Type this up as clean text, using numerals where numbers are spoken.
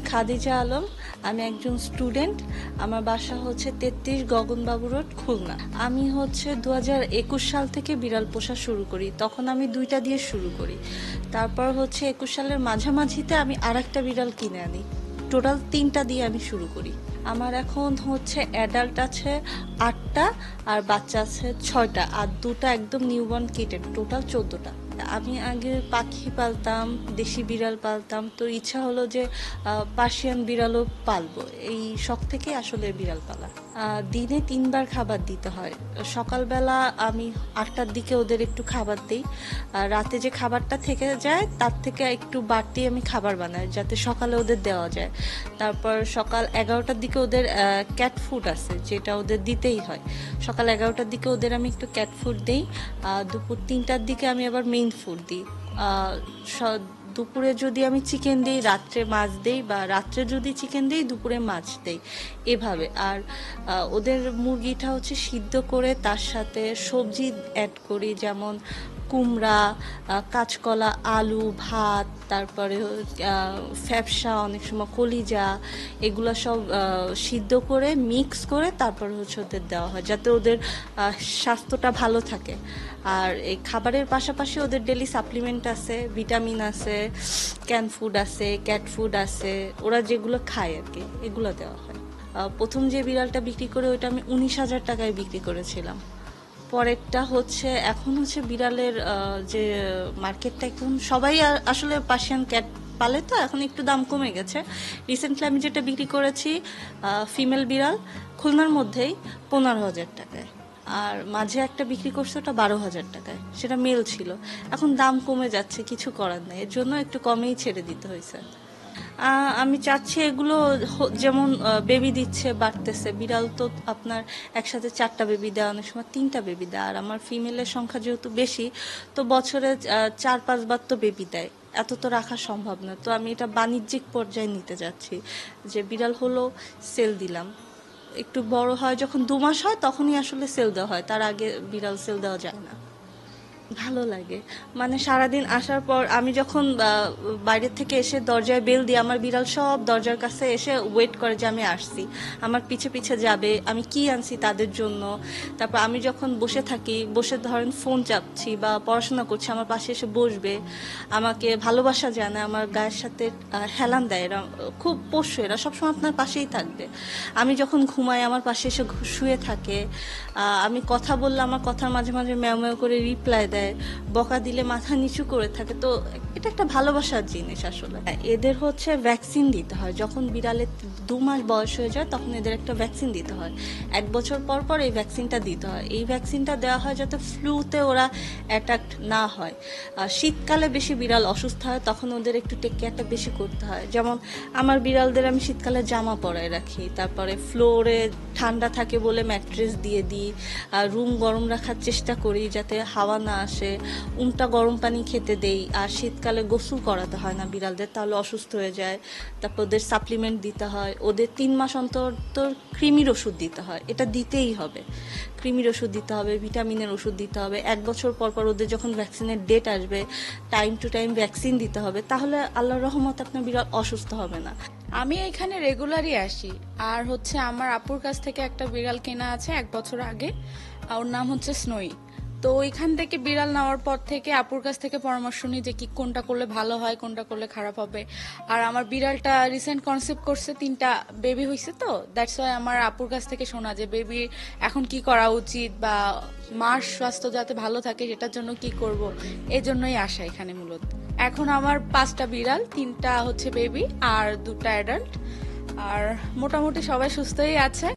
খাদিজা আলম। আমি একজন স্টুডেন্ট। আমার বাসা হচ্ছে 33 গগনবাবু রোড, খুলনা। আমি হচ্ছে 2021 সাল থেকে বিড়াল পোষা শুরু করি। তখন আমি 2টা দিয়ে শুরু করি। তারপর হচ্ছে 21 সালের মাঝামাঝিতে আমি আরেকটা বিড়াল কিনে আনি। টোটাল 3টা দিয়ে আমি শুরু করি। আমার এখন হচ্ছে অ্যাডাল্ট আছে 8টা, আর বাচ্চা আছে 6টা, আর 2টা একদম নিউবর্ন কিটেন, টোটাল 14টা। আমি আগে পাখি পালতাম, দেশি বিড়াল পালতাম, তো ইচ্ছা হলো যে পার্সিয়ান বিড়ালও পালবো। এই শখ থেকে আসলে বিড়াল পালা। দিনে 3বার খাবার দিতে হয়। সকালবেলা আমি 8টার দিকে ওদের একটু খাবার দিই। রাতে যে খাবারটা থেকে যায় তার থেকে একটু বাড়তি আমি খাবার বানাই যাতে সকালে ওদের দেওয়া যায়। তারপর সকাল 11টার দিকে ওদের ক্যাট ফুড আছে, যেটা ওদের দিতেই হয়। সকাল 11টার দিকে ওদের আমি একটু ক্যাট ফুড দিই। দুপুর 3টার দিকে আমি আবার মেইন ফুড দিই। দুপুরে যদি আমি চিকেন দিই, রাত্রে মাছ দিই, বা রাত্রে যদি চিকেন দিই দুপুরে মাছ দিই, এভাবে। আর ওদের মুরগিটা হচ্ছে সিদ্ধ করে তার সাথে সবজি অ্যাড করি, যেমন কুমড়া, কাঁচকলা, আলু, ভাত, তারপরে ফ্যাপসা, অনেক সময় কলিজা, এগুলো সব সিদ্ধ করে মিক্স করে তারপর হচ্ছে ওদের দেওয়া হয় যাতে ওদের স্বাস্থ্যটা ভালো থাকে। আর এই খাবারের পাশাপাশি ওদের ডেলি সাপ্লিমেন্ট আছে, ভিটামিন আছে, ক্যান ফুড আছে, ক্যাট ফুড আছে, ওরা যেগুলো খায় আর কি, এগুলো দেওয়া হয়। প্রথম যে বিড়ালটা বিক্রি করে ওইটা আমি 19,000 টাকায় বিক্রি করেছিলাম। পরেরটা হচ্ছে এখন হচ্ছে বিড়ালের যে মার্কেটটা, এখন সবাই আসলে পার্সিয়ান ক্যাট পালে, তো এখন একটু দাম কমে গেছে। রিসেন্টলি আমি যেটা বিক্রি করেছি ফিমেল বিড়াল, খুলনার মধ্যেই 15,000 টাকায়। আর মাঝে একটা বিক্রি করছে ওটা 12,000 টাকায়, সেটা মেল ছিল। এখন দাম কমে যাচ্ছে, কিছু করার নেই, এর জন্য একটু কমেই ছেড়ে দিতে হয়েছে। আমি চাচ্ছি এগুলো যেমন বেবি দিচ্ছে, বাড়তেছে। বিড়াল তো আপনার একসাথে 4টা বেবি দেয়, অনেক সময় 3টা বেবি দেয়। আর আমার ফিমেলের সংখ্যা যেহেতু বেশি, তো বছরে 4-5 বার তো বেবি দেয়, এত তো রাখা সম্ভব না। তো আমি এটা বাণিজ্যিক পর্যায়ে নিতে যাচ্ছি, যে বিড়াল হলো সেল দিলাম, একটু বড় হয় যখন 2 মাস হয় তখনই আসলে সেল দেওয়া হয়, তার আগে বিড়াল সেল দেওয়া যায় না। ভালো লাগে, মানে সারাদিন আসার পর আমি যখন বাইরের থেকে এসে দরজায় বেল দিই, আমার বিড়াল সব দরজার কাছে এসে ওয়েট করে যে আমি আসছি, আমার পিছে পিছে যাবে, আমি কি আনছি তাদের জন্য। তারপর আমি যখন বসে থাকি, বসে ধরেন ফোন চাপছি বা পড়াশোনা করছি, আমার পাশে এসে বসবে, আমাকে ভালোবাসা জানায়, আমার গায়ের সাথে হেলান দেয়। এরা খুব পোষ্য, এরা সবসময় আপনার পাশেই থাকবে। আমি যখন ঘুমাই আমার পাশে এসে শুয়ে থাকে। আমি কথা বললে আমার কথার মাঝে মাঝে ম্যাও ম্যাও করে রিপ্লাই দেয়, বকা দিলে মাথা নিচু করে থাকে। তো এটা একটা ভালোবাসার জিনিস আসলে। এদের হচ্ছে ভ্যাকসিন দিতে হয়, যখন বিড়ালের 2 মাস বয়স হয়ে যায় তখন এদের একটা ভ্যাকসিন দিতে হয়। 1 বছর পর পর এই ভ্যাকসিনটা দিতে হয়। এই ভ্যাকসিনটা দেওয়া হয় যাতে ফ্লুতে ওরা অ্যাটাক্ট না হয়। শীতকালে বেশি বিড়াল অসুস্থ হয়, তখন ওদের একটু টেক কেয়ারটা বেশি করতে হয়। যেমন আমার বিড়ালদের আমি শীতকালে জামা পরায় রাখি, তারপরে ফ্লোরে ঠান্ডা থাকে বলে ম্যাট্রেস দিয়ে দিই, রুম গরম রাখার চেষ্টা করি যাতে হাওয়া না আসে, উমটা গরম পানি খেতে দেই। আর শীতকালে গোসল করাতে হয় না বিড়ালদের, তাহলে অসুস্থ হয়ে যায়। তারপর ওদের সাপ্লিমেন্ট দিতে হয়, ওদের 3 মাস অন্তর অন্তর কৃমির ওষুধ দিতে হয়, এটা দিতেই হবে। কৃমির ওষুধ দিতে হবে, ভিটামিনের ওষুধ দিতে হবে। 1 বছর পর পর ওদের যখন ভ্যাকসিনের ডেট আসবে, টাইম টু টাইম ভ্যাকসিন দিতে হবে, তাহলে আল্লাহর রহমত আপনার বিড়াল অসুস্থ হবে না। আমি এখানে রেগুলারই আসি। আর হচ্ছে আমার আপুর কাছ থেকে একটা বিড়াল কেনা আছে 1 বছর আগে, ওর নাম হচ্ছে স্নোই। তো ওইখান থেকে বিড়াল নেওয়ার পর থেকে আপুর কাছ থেকে পরামর্শ নিই যে কি কোনটা করলে ভালো হয়, কোনটা করলে খারাপ হবে। আর আমার বিড়ালটা রিসেন্ট কনসেপ্ট করছে, 3টা বেবি হয়েছে, তো দ্যাটস ওয়াই আমার আপুর কাছ থেকে শোনা যে বেবি এখন কি করা উচিত বা মার স্বাস্থ্য যাতে ভালো থাকে সেটার জন্য কি করব, এই জন্যই আসা এখানে মূলত। এখন আমার 5টা বিড়াল, 3টা হচ্ছে বেবি আর 2টা অ্যাডাল্ট। আর মোটামুটি সবাই সুস্থই আছে।